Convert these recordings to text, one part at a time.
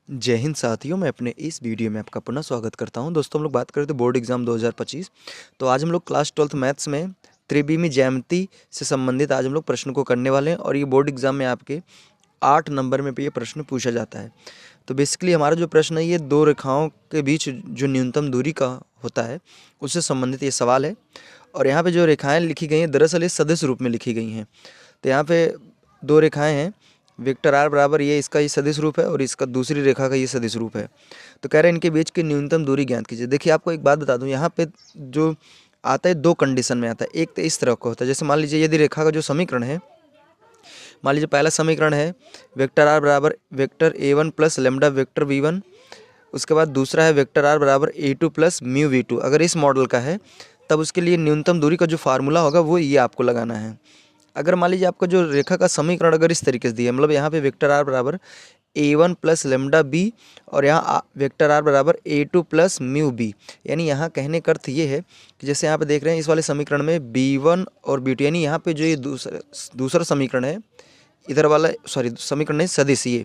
जय हिंद साथियों, मैं अपने इस वीडियो में आपका पुनः स्वागत करता हूं। दोस्तों, हम लोग बात करें तो बोर्ड एग्जाम 2025। तो आज हम लोग क्लास 12th मैथ्स में त्रिविमी ज्यामिति से संबंधित आज हम लोग प्रश्न को करने वाले हैं। और ये बोर्ड एग्जाम में आपके 8 नंबर में ये प्रश्न पूछा जाता है। तो बेसिकली हमारा जो प्रश्न है ये दो रेखाओं के बीच जो न्यूनतम दूरी का होता है उससे संबंधित ये सवाल है। और यहाँ पे जो रेखाएं लिखी गई हैं दरअसल ये सदिश रूप में लिखी गई हैं। तो यहाँ पे दो रेखाएं हैं, वेक्टर आर बराबर ये इसका ये सदिश रूप है और इसका दूसरी रेखा का ये सदिश रूप है। तो कह रहे हैं इनके बीच की न्यूनतम दूरी ज्ञात कीजिए। देखिए, आपको एक बात बता दूं, यहाँ पे जो आता है दो कंडीशन में आता है। एक तो इस तरह का होता है, जैसे मान लीजिए यदि रेखा का जो समीकरण है, मान लीजिए पहला समीकरण है वेक्टर आर बराबर vector a1 plus lambda vector v1। उसके बाद दूसरा है वेक्टर आर बराबर a2 प्लस म्यू v2। अगर इस मॉडल का है तब उसके लिए न्यूनतम दूरी का जो फार्मूला होगा वो ये आपको लगाना है। अगर मान लीजिए आपका जो रेखा का समीकरण अगर इस तरीके से दिया है, मतलब यहाँ पे वेक्टर आर बराबर a1 प्लस लेमडा बी और यहाँ वेक्टर आर बराबर a2 प्लस म्यू बी, यानी यहाँ कहने का अर्थ ये है कि जैसे यहाँ पे देख रहे हैं इस वाले समीकरण में b1 और b2, यानी यहाँ पे जो ये दूसरा समीकरण है, इधर वाला सॉरी समीकरण नहीं सदिश, ये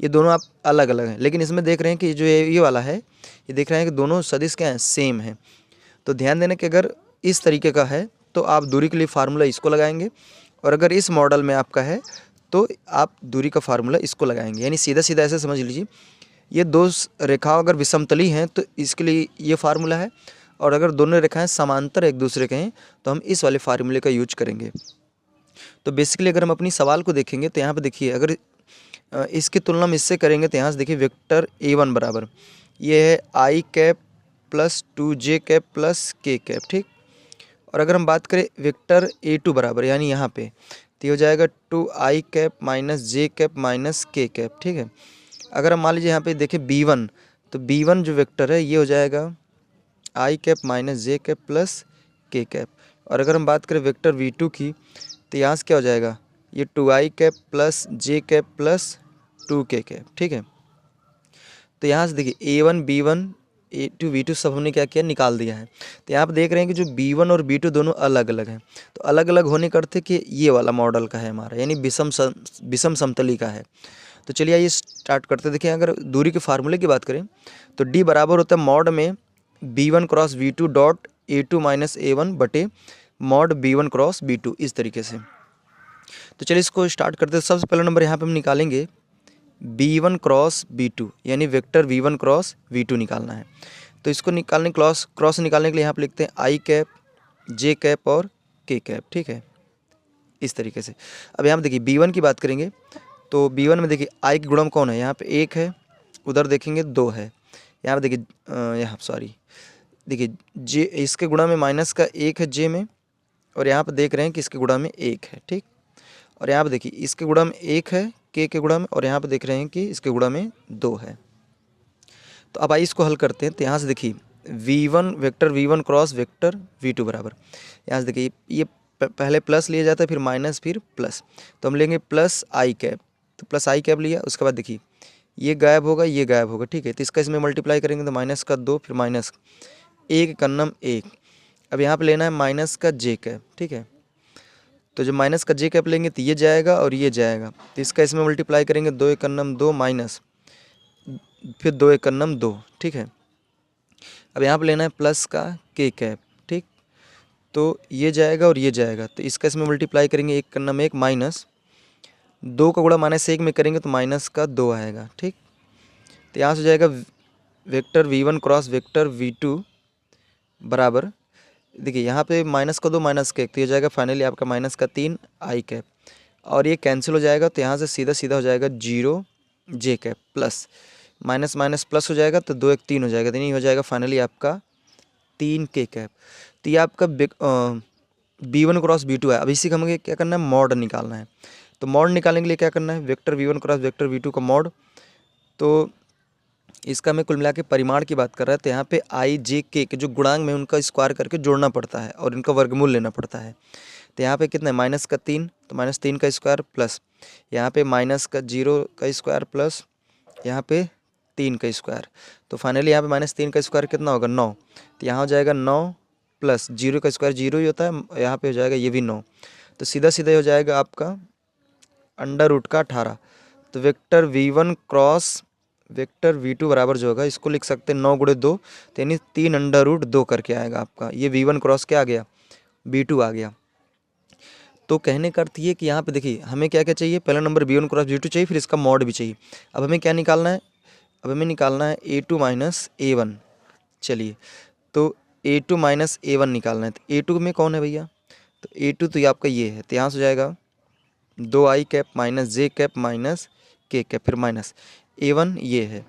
दोनों आप अलग अलग हैं। लेकिन इसमें देख रहे हैं कि जो ये वाला है, ये देख रहे हैं कि दोनों सदिश क्या हैं, सेम है। तो ध्यान देना कि अगर इस तरीके का है तो आप दूरी के लिए फार्मूला इसको लगाएंगे, और अगर इस मॉडल में आपका है तो आप दूरी का फार्मूला इसको लगाएंगे। यानी सीधा सीधा ऐसे समझ लीजिए, ये दो रेखाएं अगर विषमतली हैं तो इसके लिए ये फार्मूला है, और अगर दोनों रेखाएं समांतर एक दूसरे के हैं तो हम इस वाले फार्मूले का यूज करेंगे। तो बेसिकली अगर हम अपनी सवाल को देखेंगे तो यहाँ पे देखिए, अगर इसकी तुलना हम इससे करेंगे तो यहाँ से देखिए वेक्टर a1 बराबर ये है i cap plus 2j cap plus k cap, ठीक। और अगर हम बात करें वेक्टर a2 बराबर, यानी यहाँ पे तो ये हो जाएगा 2i cap minus j cap minus k cap, ठीक है। अगर हम मान लीजिए यहाँ पे देखें b1, तो b1 जो वेक्टर है ये हो जाएगा i cap minus j cap plus k cap. और अगर हम बात करें वेक्टर v2 की, तो यहाँ से क्या हो जाएगा, ये 2i cap plus j cap plus 2k cap, ठीक है। तो यहाँ से देखिए a1 b1 a2 v2 सब हमने क्या किया, निकाल दिया है। तो यहाँ पे देख रहे हैं कि जो b1 और b2 दोनों अलग अलग हैं। तो अलग अलग होने का अर्थ है कि ये वाला मॉडल का है हमारा, यानी विषम समतली का है। तो चलिए आइए स्टार्ट करते। देखिए, अगर दूरी के फार्मूले की बात करें तो d बराबर होता है मॉड में b1 cross v2 dot a2 minus a1 बटे मॉड b1 क्रॉस b2, इस तरीके से। तो चलिए इसको स्टार्ट करते हैं। सबसे पहला नंबर यहाँ पे हम निकालेंगे b1 क्रॉस b2, यानी वेक्टर v1 क्रॉस v2 निकालना है। तो इसको निकालने क्रॉस निकालने के लिए यहाँ पे लिखते हैं i कैप j कैप और k कैप, ठीक है, इस तरीके से। अब यहाँ पे देखिए b1 की बात करेंगे तो b1 में देखिए i की गुणम कौन है, यहाँ पे 1 है, उधर देखेंगे 2 है। यहाँ पे देखिए यहाँ सॉरी देखिए j, इसके गुणा में माइनस का 1 है j में, और यहाँ पे देख रहे हैं कि इसके गुणा में 1 है, ठीक। और यहाँ पे देखिए इसके गुणा में 1 है k के गुणा में, और यहाँ पे देख रहे हैं कि इसके गुणा में 2 है। तो अब आइए इसको हल करते हैं। तो यहाँ से देखिए v1 vector v1 cross vector v2 बराबर, यहाँ से देखिए ये पहले प्लस लिया जाता है, फिर माइनस, फिर प्लस। तो हम लेंगे प्लस i कैप, तो प्लस i कैप लिया। उसके बाद देखिए ये गायब होगा, ये गायब होगा, ठीक है। तो इसका इसमें मल्टीप्लाई करेंगे तो माइनस का 2, फिर माइनस 1 कन्नम 1। अब यहाँ पे लेना है माइनस का j कैप, ठीक है। तो जब माइनस का j कैप लेंगे तो ये जाएगा और ये जाएगा, तो इसका इसमें मल्टीप्लाई करेंगे 2 एक कन्नम 2 माइनस, फिर 2 एक कन्नम 2, ठीक है। अब यहाँ पे लेना है प्लस का k कैप, ठीक। तो ये जाएगा और ये जाएगा, तो इसका इसमें मल्टीप्लाई करेंगे 1 कन्नम 1 माइनस 2 का गुणा माइनस 1 में करेंगे तो माइनस का 2 आएगा, ठीक। तो यहाँ से हो जाएगा vector v1 cross vector v2 बराबर, देखिए यहाँ पे माइनस का 2 माइनस का 1, तो ये जाएगा फाइनली आपका माइनस का 3 i कैप, और ये कैंसिल हो जाएगा। तो यहाँ से सीधा सीधा हो जाएगा 0 j cap plus minus minus plus हो जाएगा, तो 2 1 3 हो जाएगा, तो नहीं हो जाएगा फाइनली आपका 3 k कैप। तो ये आपका b1 क्रॉस b2 है। अब इसी का हमें क्या करना है, मॉड निकालना है। तो मॉड निकालने के लिए क्या करना है, vector v1 cross vector v2 का मॉड। तो इसका मैं कुल मिला के परिमाण की बात कर रहा है, तो यहाँ पे i j k के जो गुणांक में उनका स्क्वायर करके जोड़ना पड़ता है और इनका वर्गमूल लेना पड़ता है। तो यहाँ पे कितना है, माइनस का 3, तो माइनस 3 का स्क्वायर प्लस यहाँ पे माइनस का 0 का स्क्वायर प्लस यहाँ पे 3 का स्क्वायर। तो फाइनली यहाँ पे माइनस 3 का स्क्वायर कितना होगा, 9। तो यहाँ हो जाएगा 9 प्लस 0 का स्क्वायर 0 ही होता है, यहाँ पे हो जाएगा ये भी 9। तो सीधा सीधा हो जाएगा आपका अंडर रूट का 18। तो vector v1 cross vector V2 बराबर जो होगा इसको लिख सकते हैं 9 गुणे 2, तो यानी 3√2 करके आएगा आपका। ये V1 क्रॉस क्या आ गया, V2 आ गया। तो कहने का अर्थ ये कि यहाँ पे देखिए हमें क्या क्या चाहिए, पहला नंबर V1 क्रॉस V2 चाहिए, फिर इसका मॉड भी चाहिए। अब हमें क्या निकालना है, अब हमें निकालना है A2 माइनस A1। चलिए तो A2 माइनस A1 निकालना है, तो A2 में कौन है भैया, तो A2 तो ये आपका ये है, तो यहाँ से हो जाएगा 2i कैप माइनस जे कैप माइनस के कैप, फिर माइनस A1 ये है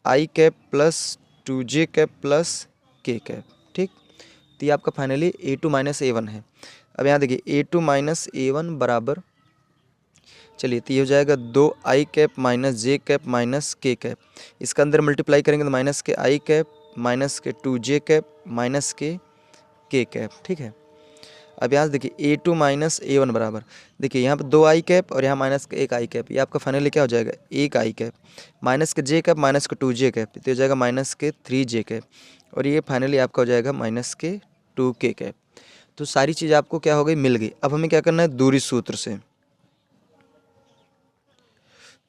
i cap plus 2j cap plus के कैप, ठीक। तो ये आपका फाइनली A2 माइनस A1 है। अब यहाँ देखिए A2 माइनस A1 बराबर, चलिए तो ये हो जाएगा 2i कैप माइनस जे कैप माइनस के कैप, इसका अंदर मल्टीप्लाई करेंगे तो माइनस के i कैप माइनस के 2j कैप माइनस के कैप, ठीक है। अब यहाँ से देखिए A2 माइनस A1 बराबर, देखिए यहाँ पे 2i कैप और यहाँ माइनस का 1i कैप, ये आपका फाइनली क्या हो जाएगा 1i कैप माइनस के j कैप माइनस के 2j कैप, तो हो जाएगा माइनस के 3j कैप, और ये फाइनली आपका हो जाएगा माइनस के 2k कैप। तो सारी चीज़ आपको क्या हो गई, मिल गई। अब हमें क्या करना है, दूरी सूत्र से,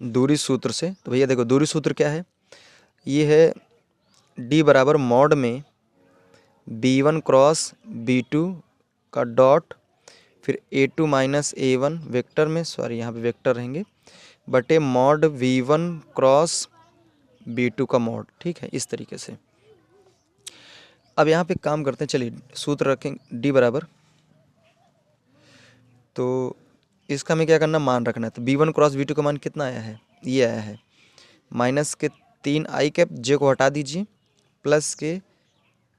दूरी सूत्र से, तो भैया देखो दूरी सूत्र क्या है, ये है D बराबर मॉड में B1 क्रॉस B2 का डॉट, फिर A2 माइनस A1 वेक्टर में, सॉरी यहाँ पे वेक्टर रहेंगे, बटे मॉड V1 क्रॉस B2 का मॉड, ठीक है, इस तरीके से। अब यहाँ पे काम करते हैं, चलिए सूत्र रखेंगे D बराबर, तो इसका हमें क्या करना, मान रखना है। तो B1 क्रॉस B2 का मान कितना आया है, ये आया है माइनस के 3i कैप, जे को हटा दीजिए, प्लस के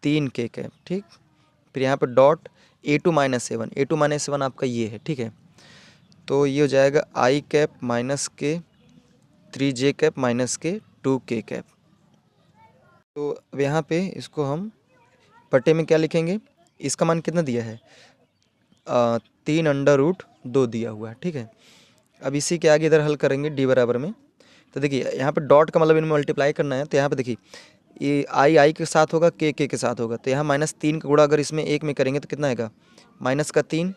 3k कैप, ठीक। फिर यहाँ पे dot A2 minus A1, A2 minus A1 आपका ये है, ठीक है। तो ये हो जाएगा i कैप माइनस के 3j कैप माइनस के 2k कैप। तो अब यहाँ पे इसको हम बटे में क्या लिखेंगे, इसका मान कितना दिया है, 3√2 दिया हुआ है, ठीक है। अब इसी के आगे इधर हल करेंगे D बराबर में, तो देखिए यहाँ पे डॉट का मतलब इनमें मल्टीप्लाई करना है, तो यहाँ पे देखिए ये i के साथ होगा, k के साथ होगा, तो यहाँ -3 का गुणा अगर इसमें 1 में करेंगे तो कितना आएगा, माइनस का 3,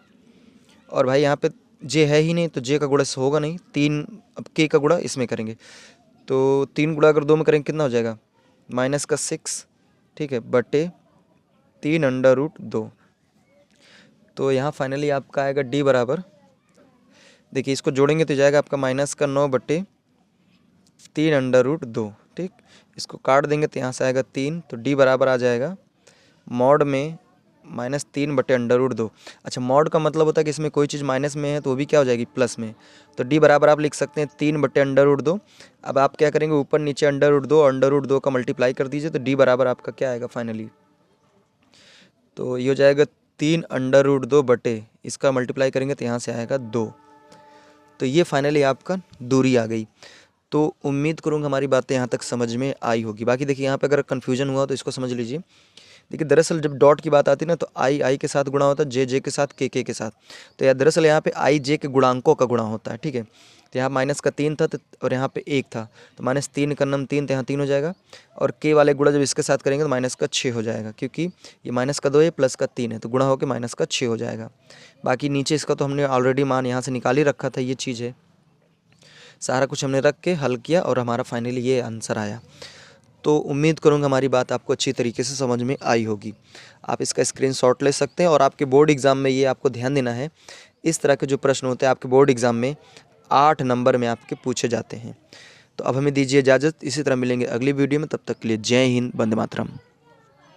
और भाई यहाँ पे j है ही नहीं तो j का गुणा इससे होगा नहीं, 3, अब k का गुणा इसमें करेंगे तो 3 गुणा अगर 2 में करेंगे कितना हो जाएगा, माइनस का 6, ठीक है, बटे 3√2। तो यहाँ फाइनली आपका आएगा D बराबर, देखिए इसको जोड़ेंगे तो जाएगा आपका माइनस का 9 बटे 3√2, ठीक। इसको काट देंगे तो यहाँ से आएगा 3, तो D बराबर आ जाएगा मॉड में -3 बटे √2। अच्छा, मॉड का मतलब होता है कि इसमें कोई चीज़ माइनस में है तो वो भी क्या हो जाएगी, प्लस में। तो D बराबर आप लिख सकते हैं 3 बटे √2। अब आप क्या करेंगे, ऊपर नीचे √2 और √2 का मल्टीप्लाई कर दीजिए, तो D बराबर आपका क्या आएगा फाइनली, तो ये हो जाएगा 3√2 बटे, इसका मल्टीप्लाई करेंगे तो यहाँ से आएगा 2। तो ये फाइनली आपका दूरी आ गई। तो उम्मीद करूँगा हमारी बातें यहाँ तक समझ में आई होगी। बाकी देखिए यहाँ पे अगर कन्फ्यूजन हुआ तो इसको समझ लीजिए। देखिए दरअसल जब डॉट की बात आती है ना, तो आई के साथ गुणा होता है, जे के साथ, के के साथ। तो यार दरअसल यहाँ पे आई जे के गुणांकों का गुणा होता है, ठीक है। तो यहाँ माइनस का 3 था तो, और यहाँ पे 1 था, तो -3 का नम 3, तो यहाँ 3 हो जाएगा। और के वाले गुणा जब इसके साथ करेंगे तो माइनस का 6 हो जाएगा, क्योंकि ये माइनस का 2 है प्लस का 3 है, तो गुणा होकर माइनस का 6 हो जाएगा। बाकी नीचे इसका तो हमने ऑलरेडी मान यहाँ से निकाल ही रखा था, ये चीज़ है। सारा कुछ हमने रख के हल किया और हमारा फाइनली ये आंसर आया। तो उम्मीद करूँगा हमारी बात आपको अच्छी तरीके से समझ में आई होगी। आप इसका स्क्रीनशॉट ले सकते हैं, और आपके बोर्ड एग्ज़ाम में ये आपको ध्यान देना है, इस तरह के जो प्रश्न होते हैं आपके बोर्ड एग्ज़ाम में 8 नंबर में आपके पूछे जाते हैं। तो अब हमें दीजिए इजाज़त, इसी तरह मिलेंगे अगली वीडियो में, तब तक के लिए जय हिंद, वंदे मातरम।